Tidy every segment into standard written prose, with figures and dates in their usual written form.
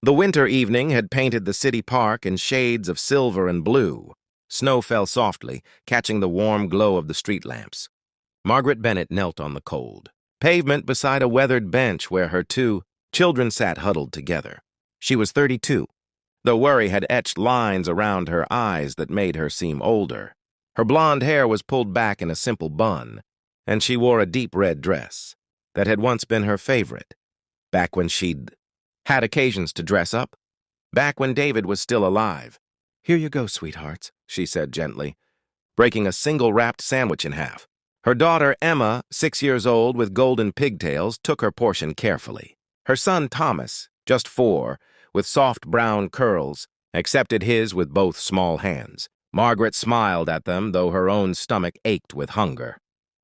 The winter evening had painted the city park in shades of silver and blue. Snow fell softly, catching the warm glow of the street lamps. Margaret Bennett knelt on the cold pavement beside a weathered bench where her two children sat huddled together. She was 32. The worry had etched lines around her eyes that made her seem older. Her blonde hair was pulled back in a simple bun, and she wore a deep red dress that had once been her favorite, back when she'd had occasions to dress up, back when David was still alive. "Here you go, sweethearts," she said gently, breaking a single wrapped sandwich in half. Her daughter, Emma, 6 years old with golden pigtails, took her portion carefully. Her son, Thomas, just 4, with soft brown curls, accepted his with both small hands. Margaret smiled at them, though her own stomach ached with hunger.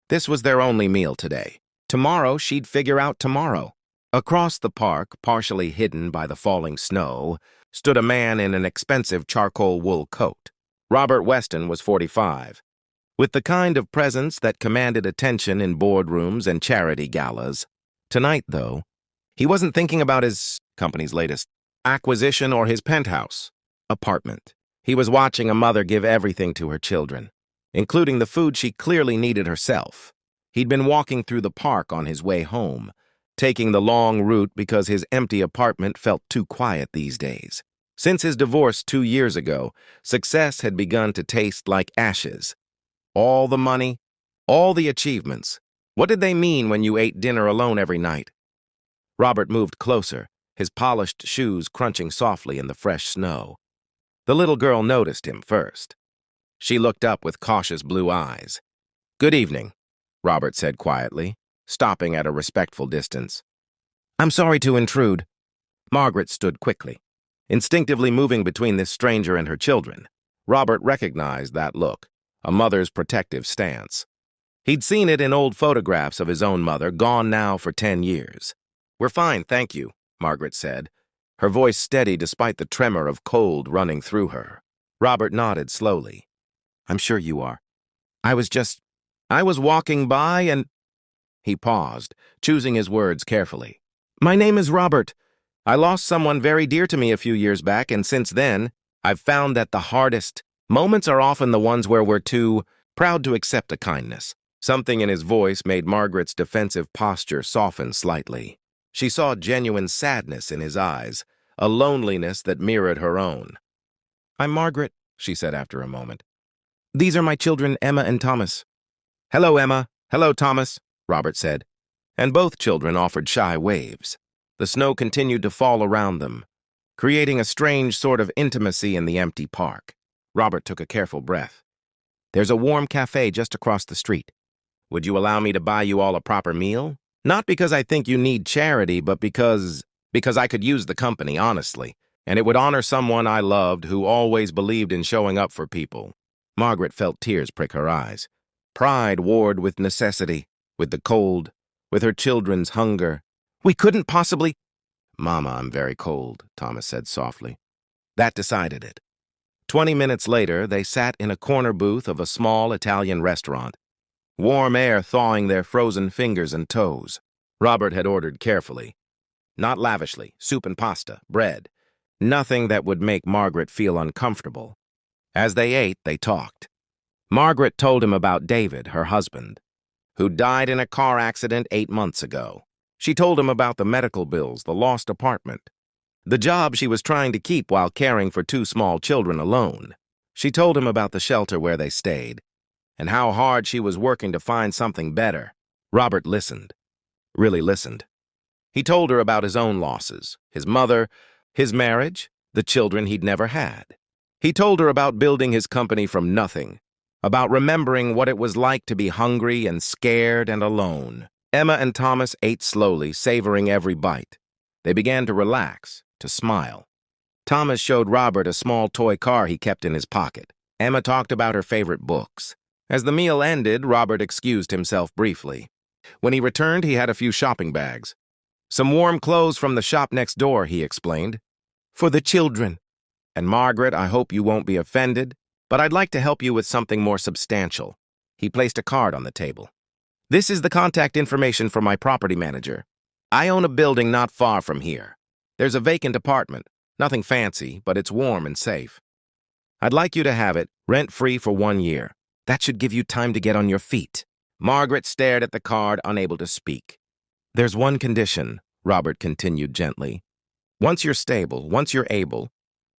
This was their only meal today. Tomorrow she'd figure out tomorrow. Across the park, partially hidden by the falling snow, stood a man in an expensive charcoal wool coat. Robert Weston was 45. With the kind of presence that commanded attention in boardrooms and charity galas. Tonight, though, he wasn't thinking about his company's latest acquisition or his penthouse apartment. He was watching a mother give everything to her children, including the food she clearly needed herself. He'd been walking through the park on his way home, taking the long route because his empty apartment felt too quiet these days. Since his divorce 2 years ago, success had begun to taste like ashes. All the money, all the achievements. What did they mean when you ate dinner alone every night? Robert moved closer, his polished shoes crunching softly in the fresh snow. The little girl noticed him first. She looked up with cautious blue eyes. "Good evening," Robert said quietly, stopping at a respectful distance. "I'm sorry to intrude." Margaret stood quickly, instinctively moving between this stranger and her children. Robert recognized that look, a mother's protective stance. He'd seen it in old photographs of his own mother, gone now for 10 years. "We're fine, thank you," Margaret said, her voice steady despite the tremor of cold running through her. Robert nodded slowly. "I'm sure you are. I was walking by and—" He paused, choosing his words carefully. "My name is Robert. I lost someone very dear to me a few years back, and since then, I've found that the hardest moments are often the ones where we're too proud to accept a kindness." Something in his voice made Margaret's defensive posture soften slightly. She saw genuine sadness in his eyes, a loneliness that mirrored her own. "I'm Margaret," she said after a moment. "These are my children, Emma and Thomas." "Hello, Emma. Hello, Thomas," Robert said, and both children offered shy waves. The snow continued to fall around them, creating a strange sort of intimacy in the empty park. Robert took a careful breath. "There's a warm cafe just across the street. Would you allow me to buy you all a proper meal? Not because I think you need charity, but because I could use the company, honestly, and it would honor someone I loved who always believed in showing up for people." Margaret felt tears prick her eyes. Pride warred with necessity, with the cold, with her children's hunger. "We couldn't possibly—" "Mama, I'm very cold," Thomas said softly. That decided it. 20 minutes later, they sat in a corner booth of a small Italian restaurant, warm air thawing their frozen fingers and toes. Robert had ordered carefully. Not lavishly, soup and pasta, bread. Nothing that would make Margaret feel uncomfortable. As they ate, they talked. Margaret told him about David, her husband, who died in a car accident 8 months ago. She told him about the medical bills, the lost apartment, the job she was trying to keep while caring for 2 small children alone. She told him about the shelter where they stayed, and how hard she was working to find something better. Robert listened, really listened. He told her about his own losses, his mother, his marriage, the children he'd never had. He told her about building his company from nothing, about remembering what it was like to be hungry and scared and alone. Emma and Thomas ate slowly, savoring every bite. They began to relax, to smile. Thomas showed Robert a small toy car he kept in his pocket. Emma talked about her favorite books. As the meal ended, Robert excused himself briefly. When he returned, he had a few shopping bags. "Some warm clothes from the shop next door," he explained. "For the children. And Margaret, I hope you won't be offended, but I'd like to help you with something more substantial." He placed a card on the table. "This is the contact information for my property manager. I own a building not far from here. There's a vacant apartment. Nothing fancy, but it's warm and safe. I'd like you to have it, rent-free for 1 year. That should give you time to get on your feet." Margaret stared at the card, unable to speak. "There's one condition," Robert continued gently. "Once you're stable, once you're able,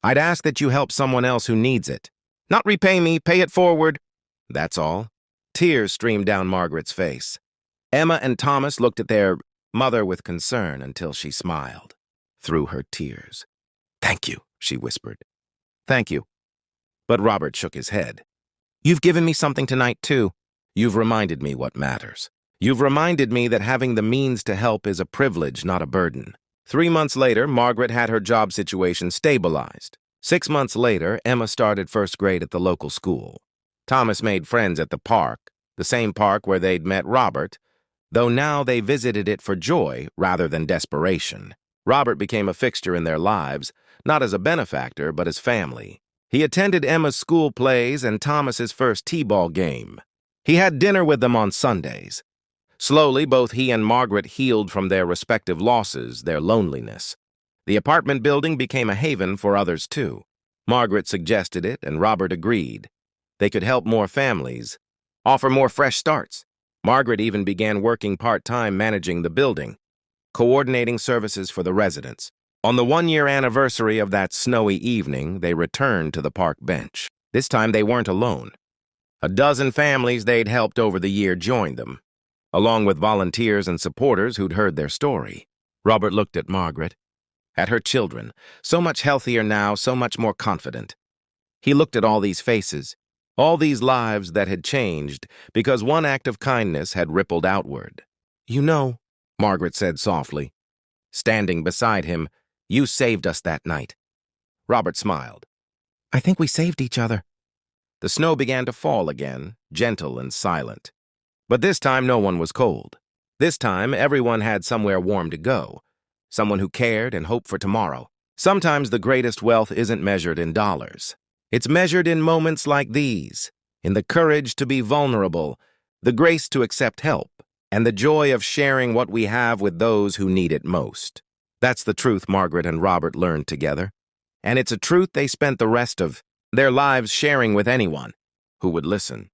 I'd ask that you help someone else who needs it. Not repay me, pay it forward. That's all." Tears streamed down Margaret's face. Emma and Thomas looked at their mother with concern until she smiled through her tears. "Thank you," she whispered. "Thank you." But Robert shook his head. "You've given me something tonight, too. You've reminded me what matters. You've reminded me that having the means to help is a privilege, not a burden." 3 months later, Margaret had her job situation stabilized. 6 months later, Emma started first grade at the local school. Thomas made friends at the park, the same park where they'd met Robert, though now they visited it for joy rather than desperation. Robert became a fixture in their lives, not as a benefactor, but as family. He attended Emma's school plays and Thomas's first t-ball game. He had dinner with them on Sundays. Slowly, both he and Margaret healed from their respective losses, their loneliness. The apartment building became a haven for others, too. Margaret suggested it, and Robert agreed. They could help more families, offer more fresh starts. Margaret even began working part-time managing the building, coordinating services for the residents. On the 1-year anniversary of that snowy evening, they returned to the park bench. This time they weren't alone. A dozen families they'd helped over the year joined them, along with volunteers and supporters who'd heard their story. Robert looked at Margaret, at her children, so much healthier now, so much more confident. He looked at all these faces, all these lives that had changed because one act of kindness had rippled outward. "You know," Margaret said softly, standing beside him, "you saved us that night." Robert smiled. "I think we saved each other." The snow began to fall again, gentle and silent. But this time no one was cold. This time everyone had somewhere warm to go, someone who cared and hoped for tomorrow. Sometimes the greatest wealth isn't measured in dollars. It's measured in moments like these, in the courage to be vulnerable, the grace to accept help, and the joy of sharing what we have with those who need it most. That's the truth Margaret and Robert learned together, and it's a truth they spent the rest of their lives sharing with anyone who would listen.